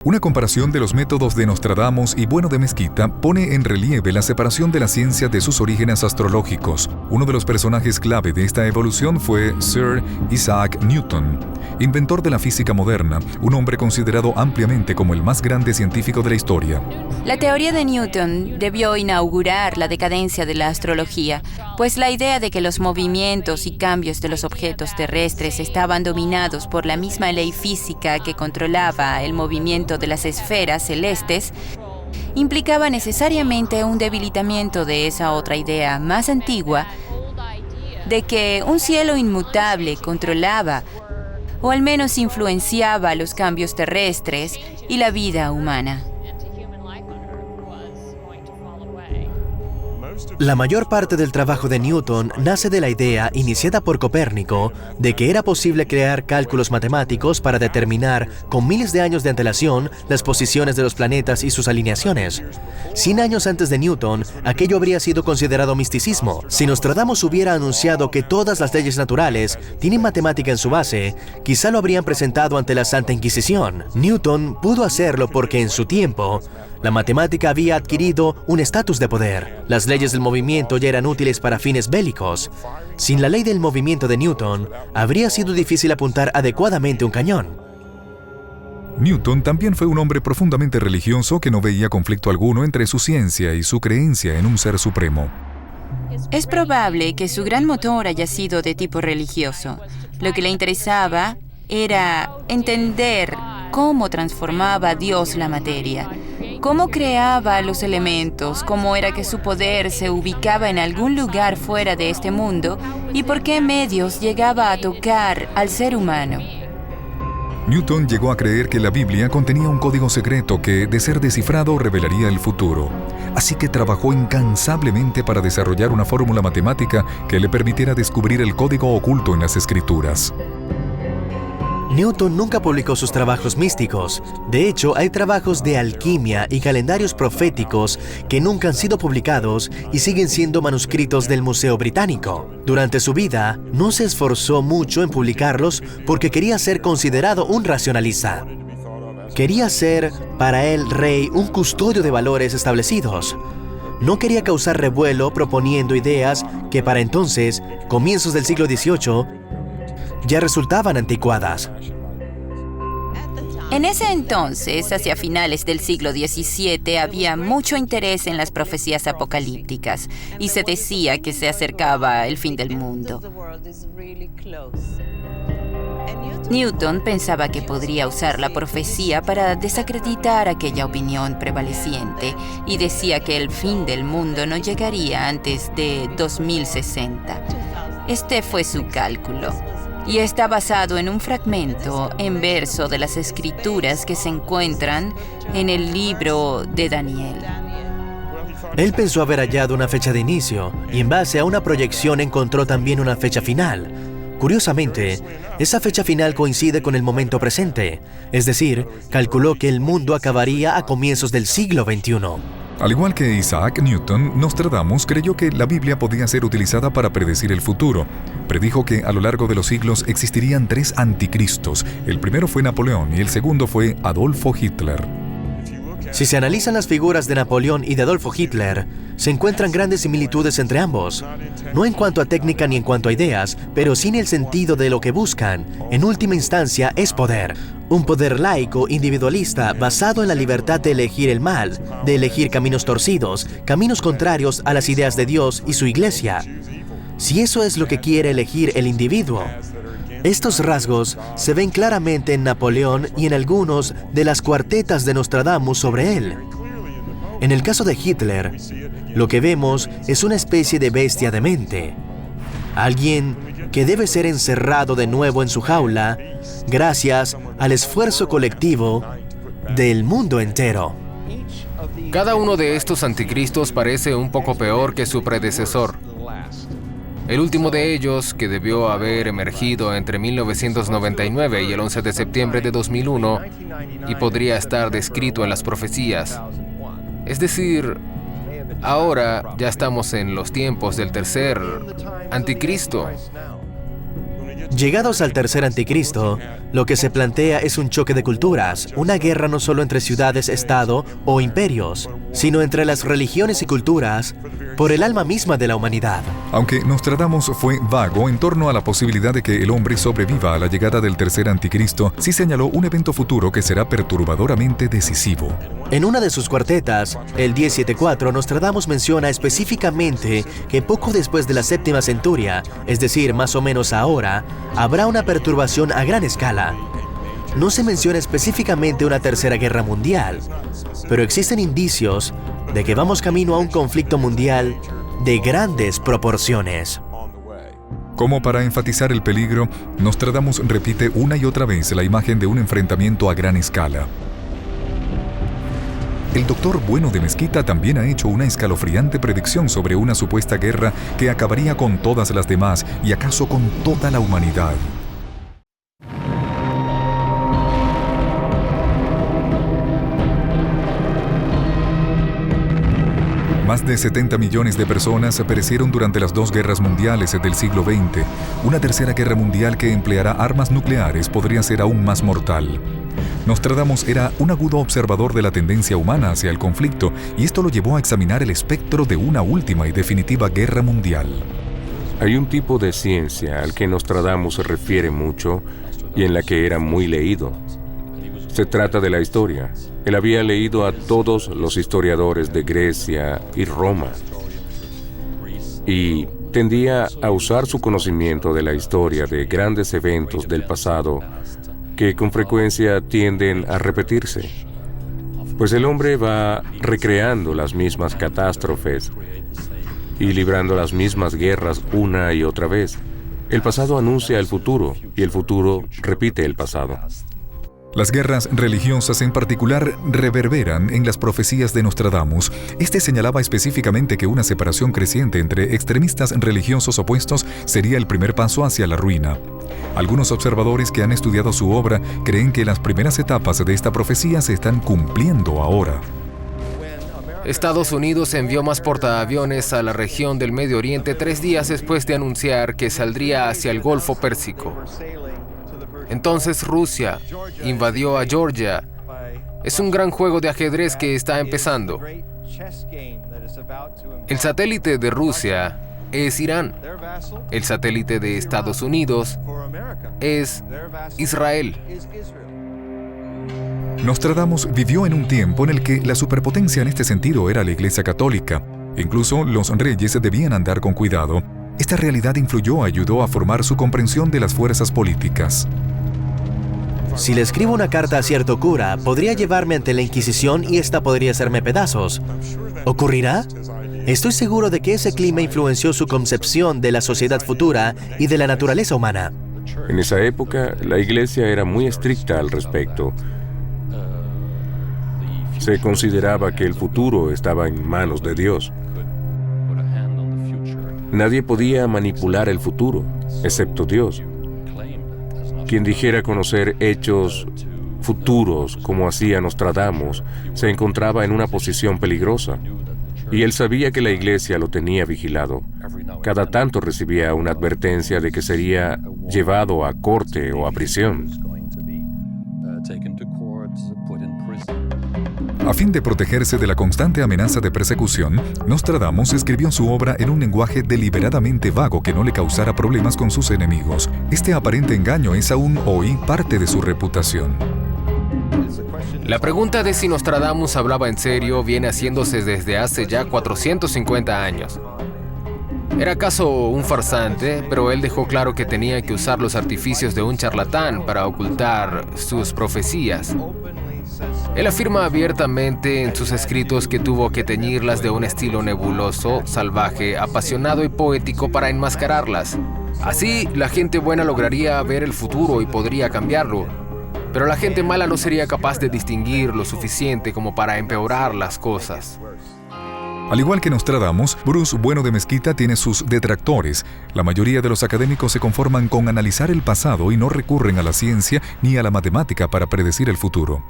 Una comparación de los métodos de Nostradamus y Bueno de Mezquita pone en relieve la separación de la ciencia de sus orígenes astrológicos. Uno de los personajes clave de esta evolución fue Sir Isaac Newton, inventor de la física moderna, un hombre considerado ampliamente como el más grande científico de la historia. La teoría de Newton debió inaugurar la decadencia de la astrología, pues la idea de que los movimientos y cambios de los objetos terrestres estaban dominados por la misma ley física que controlaba el movimiento de las esferas celestes implicaba necesariamente un debilitamiento de esa otra idea más antigua de que un cielo inmutable controlaba o al menos influenciaba los cambios terrestres y la vida humana. La mayor parte del trabajo de Newton nace de la idea, iniciada por Copérnico, de que era posible crear cálculos matemáticos para determinar, con miles de años de antelación, las posiciones de los planetas y sus alineaciones. 100 años antes de Newton, aquello habría sido considerado misticismo. Si Nostradamus hubiera anunciado que todas las leyes naturales tienen matemática en su base, quizá lo habrían presentado ante la Santa Inquisición. Newton pudo hacerlo porque en su tiempo, la matemática había adquirido un estatus de poder. Las leyes del movimiento ya eran útiles para fines bélicos. Sin la ley del movimiento de Newton, habría sido difícil apuntar adecuadamente un cañón. Newton también fue un hombre profundamente religioso que no veía conflicto alguno entre su ciencia y su creencia en un ser supremo. Es probable que su gran motor haya sido de tipo religioso. Lo que le interesaba era entender cómo transformaba Dios la materia, cómo creaba los elementos, cómo era que su poder se ubicaba en algún lugar fuera de este mundo y por qué medios llegaba a tocar al ser humano. Newton llegó a creer que la Biblia contenía un código secreto que, de ser descifrado, revelaría el futuro. Así que trabajó incansablemente para desarrollar una fórmula matemática que le permitiera descubrir el código oculto en las Escrituras. Newton nunca publicó sus trabajos místicos. De hecho, hay trabajos de alquimia y calendarios proféticos que nunca han sido publicados y siguen siendo manuscritos del Museo Británico. Durante su vida, no se esforzó mucho en publicarlos porque quería ser considerado un racionalista. Quería ser, para el rey, un custodio de valores establecidos. No quería causar revuelo proponiendo ideas que para entonces, comienzos del siglo XVIII, ya resultaban anticuadas. En ese entonces, hacia finales del siglo XVII, había mucho interés en las profecías apocalípticas y se decía que se acercaba el fin del mundo. Newton pensaba que podría usar la profecía para desacreditar aquella opinión prevaleciente y decía que el fin del mundo no llegaría antes de 2060. Este fue su cálculo. Y está basado en un fragmento en verso de las Escrituras que se encuentran en el libro de Daniel. Él pensó haber hallado una fecha de inicio y en base a una proyección encontró también una fecha final. Curiosamente, esa fecha final coincide con el momento presente, es decir, calculó que el mundo acabaría a comienzos del siglo XXI. Al igual que Isaac Newton, Nostradamus creyó que la Biblia podía ser utilizada para predecir el futuro. Predijo que a lo largo de los siglos existirían 3 anticristos. El primero fue Napoleón y el segundo fue Adolfo Hitler. Si se analizan las figuras de Napoleón y de Adolfo Hitler, se encuentran grandes similitudes entre ambos. No en cuanto a técnica ni en cuanto a ideas, pero sí en el sentido de lo que buscan. En última instancia es poder. Un poder laico, individualista, basado en la libertad de elegir el mal, de elegir caminos torcidos, caminos contrarios a las ideas de Dios y su iglesia. Si eso es lo que quiere elegir el individuo. Estos rasgos se ven claramente en Napoleón y en algunos de las cuartetas de Nostradamus sobre él. En el caso de Hitler, lo que vemos es una especie de bestia demente. Alguien que debe ser encerrado de nuevo en su jaula gracias al esfuerzo colectivo del mundo entero. Cada uno de estos anticristos parece un poco peor que su predecesor. El último de ellos, que debió haber emergido entre 1999 y el 11 de septiembre de 2001, y podría estar descrito en las profecías. Es decir, ahora ya estamos en los tiempos del tercer anticristo. Llegados al tercer anticristo, lo que se plantea es un choque de culturas, una guerra no solo entre ciudades-estado o imperios, sino entre las religiones y culturas por el alma misma de la humanidad. Aunque Nostradamus fue vago en torno a la posibilidad de que el hombre sobreviva a la llegada del tercer anticristo, sí señaló un evento futuro que será perturbadoramente decisivo. En una de sus cuartetas, el 1074, Nostradamus menciona específicamente que poco después de la séptima centuria, es decir, más o menos ahora, habrá una perturbación a gran escala. No se menciona específicamente una tercera guerra mundial, pero existen indicios de que vamos camino a un conflicto mundial de grandes proporciones. Como para enfatizar el peligro, Nostradamus repite una y otra vez la imagen de un enfrentamiento a gran escala. El doctor Bueno de Mezquita también ha hecho una escalofriante predicción sobre una supuesta guerra que acabaría con todas las demás y acaso con toda la humanidad. Más de 70 millones de personas perecieron durante las dos guerras mundiales del siglo XX. Una tercera guerra mundial que empleará armas nucleares podría ser aún más mortal. Nostradamus era un agudo observador de la tendencia humana hacia el conflicto, y esto lo llevó a examinar el espectro de una última y definitiva guerra mundial. Hay un tipo de ciencia al que Nostradamus se refiere mucho y en la que era muy leído. Se trata de la historia. Él había leído a todos los historiadores de Grecia y Roma y tendía a usar su conocimiento de la historia de grandes eventos del pasado que con frecuencia tienden a repetirse. Pues el hombre va recreando las mismas catástrofes y librando las mismas guerras una y otra vez. El pasado anuncia el futuro y el futuro repite el pasado. Las guerras religiosas en particular reverberan en las profecías de Nostradamus. Este señalaba específicamente que una separación creciente entre extremistas religiosos opuestos sería el primer paso hacia la ruina. Algunos observadores que han estudiado su obra creen que las primeras etapas de esta profecía se están cumpliendo ahora. Estados Unidos envió más portaaviones a la región del Medio Oriente 3 días después de anunciar que saldría hacia el Golfo Pérsico. Entonces Rusia invadió a Georgia. Es un gran juego de ajedrez que está empezando. El satélite de Rusia es Irán. El satélite de Estados Unidos es Israel. Nostradamus vivió en un tiempo en el que la superpotencia en este sentido era la Iglesia Católica. Incluso los reyes debían andar con cuidado. Esta realidad influyó, ayudó a formar su comprensión de las fuerzas políticas. Si le escribo una carta a cierto cura, podría llevarme ante la Inquisición y esta podría hacerme pedazos. ¿Ocurrirá? Estoy seguro de que ese clima influenció su concepción de la sociedad futura y de la naturaleza humana. En esa época, la iglesia era muy estricta al respecto. Se consideraba que el futuro estaba en manos de Dios. Nadie podía manipular el futuro, excepto Dios. Quien dijera conocer hechos futuros, como hacía Nostradamus, se encontraba en una posición peligrosa. Y él sabía que la iglesia lo tenía vigilado. Cada tanto recibía una advertencia de que sería llevado a corte o a prisión. A fin de protegerse de la constante amenaza de persecución, Nostradamus escribió su obra en un lenguaje deliberadamente vago que no le causara problemas con sus enemigos. Este aparente engaño es aún hoy parte de su reputación. La pregunta de si Nostradamus hablaba en serio viene haciéndose desde hace ya 450 años. ¿Era acaso un farsante? Pero él dejó claro que tenía que usar los artificios de un charlatán para ocultar sus profecías. Él afirma abiertamente en sus escritos que tuvo que teñirlas de un estilo nebuloso, salvaje, apasionado y poético para enmascararlas. Así, la gente buena lograría ver el futuro y podría cambiarlo. Pero la gente mala no sería capaz de distinguir lo suficiente como para empeorar las cosas. Al igual que Nostradamus, Bruce Bueno de Mezquita tiene sus detractores. La mayoría de los académicos se conforman con analizar el pasado y no recurren a la ciencia ni a la matemática para predecir el futuro.